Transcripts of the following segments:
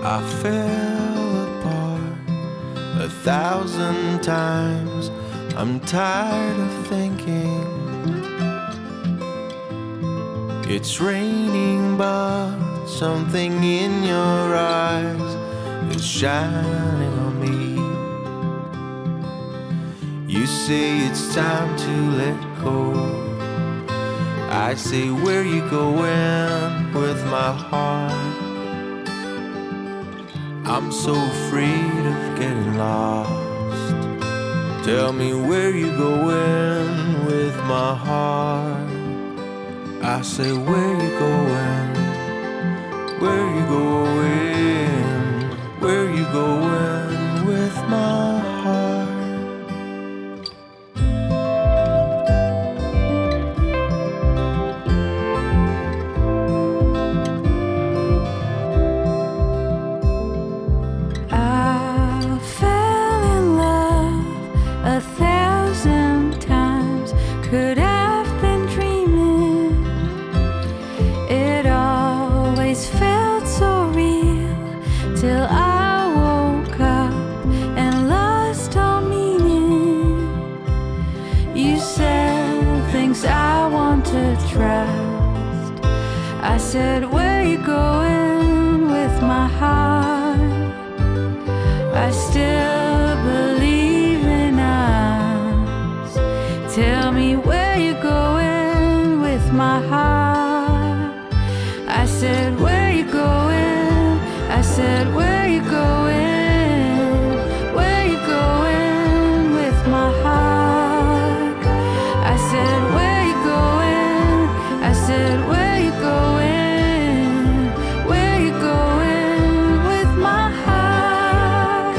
I fell apart 1,000 times. I'm tired of thinking it's raining, but something in your eyes is shining on me. You say it's time to let go. I say, where you going with my heart? I'm so afraid of getting lost. Tell me where you going with my heart. I say, where you going? Where you going? Where you going with my heart? I fell in love 1,000 times. Could have been dreaming. It always felt so real till I woke up and lost all meaning. You said things I want to trust. I said, where you going with my heart? I still believe in us. Tell me where you going with my heart. I said, where you going? I said, where you going? Where you going with my heart? I said, where you going? I said, where you going? Where you going with my heart?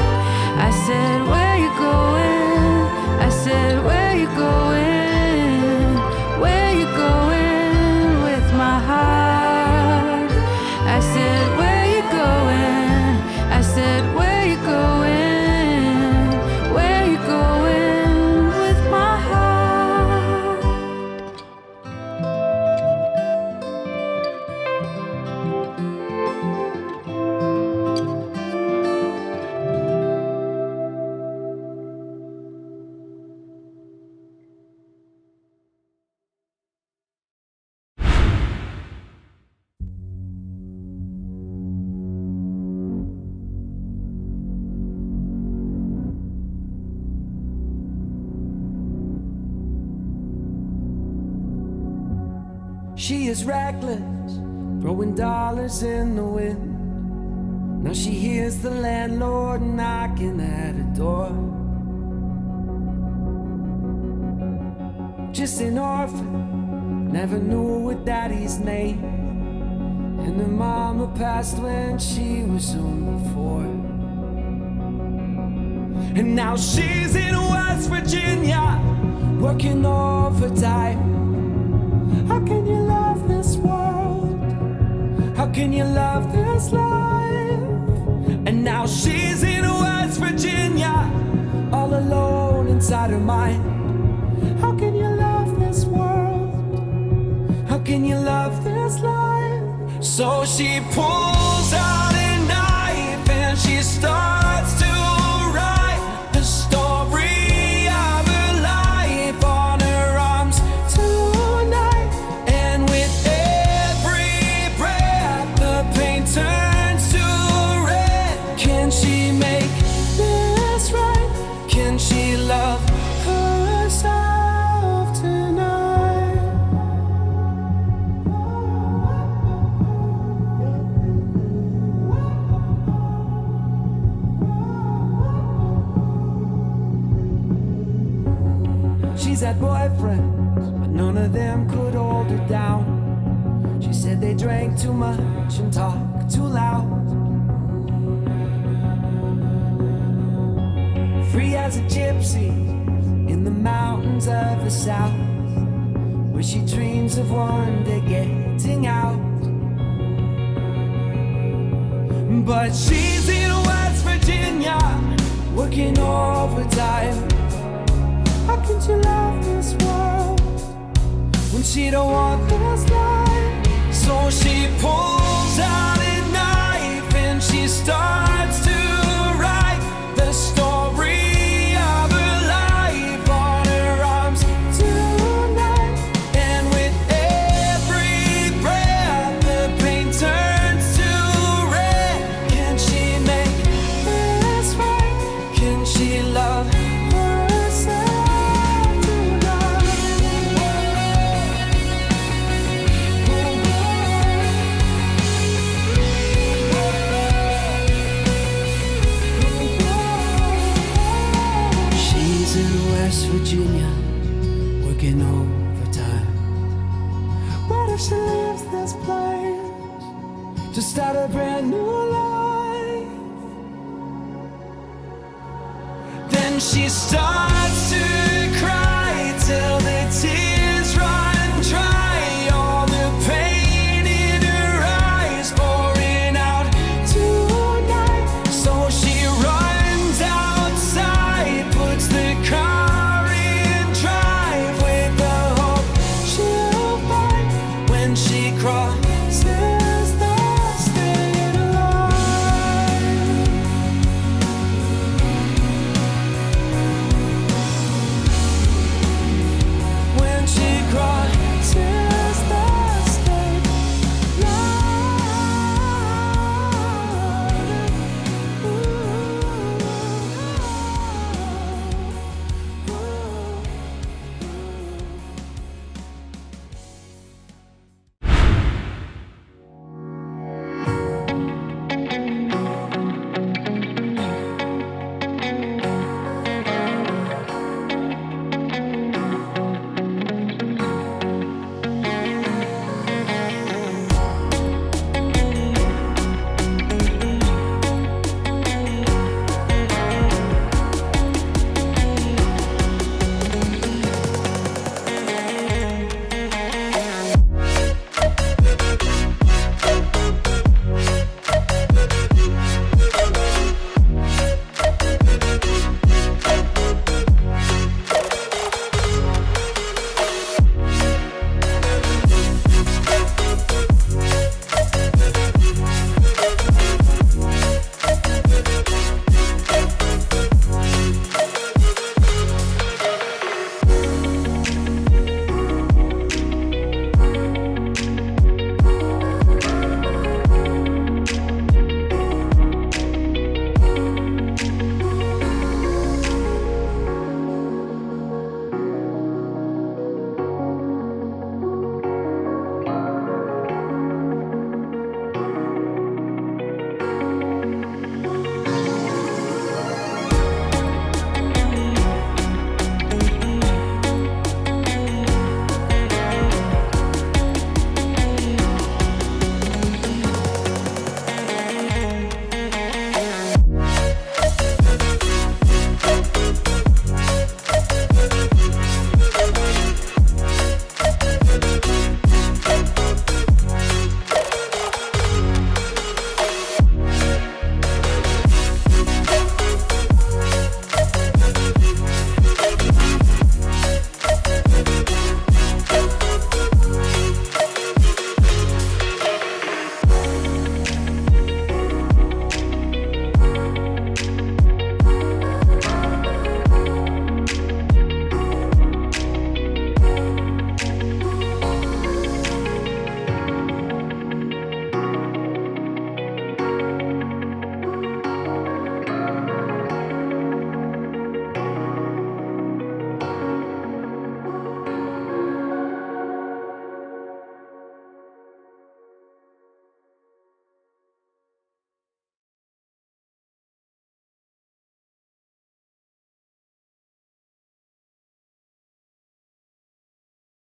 I said, where you going? I said, where you going? Where you going with my heart? I said, where you going? I said, where you going? Where you going with my heart? She is reckless, throwing dollars in the wind. Now she hears the landlord knocking at her door. Just an orphan, never knew her daddy's name, and her mama passed when she was only 4. And now she's in West Virginia, working overtime. How can you love this world? How can you love this life? And now she's in West Virginia, all alone inside her mind. How can you love this world? How can you love this life? So she pulls out a knife and she starts to write the story of her life on her arms tonight. And with every breath the pain turns to red. Can she make this right? Can she love herself tonight? She's had boyfriends, but none of them could hold her down. She said they drank too much and talked too loud. Free as a gypsy in the mountains of the south, where she dreams of one day getting out. But she's in West Virginia, working overtime. How can she love this world when she don't want this life? So she pulls out a knife and she starts West Virginia, working overtime. What if she leaves this place to start a brand new life? Then she starts to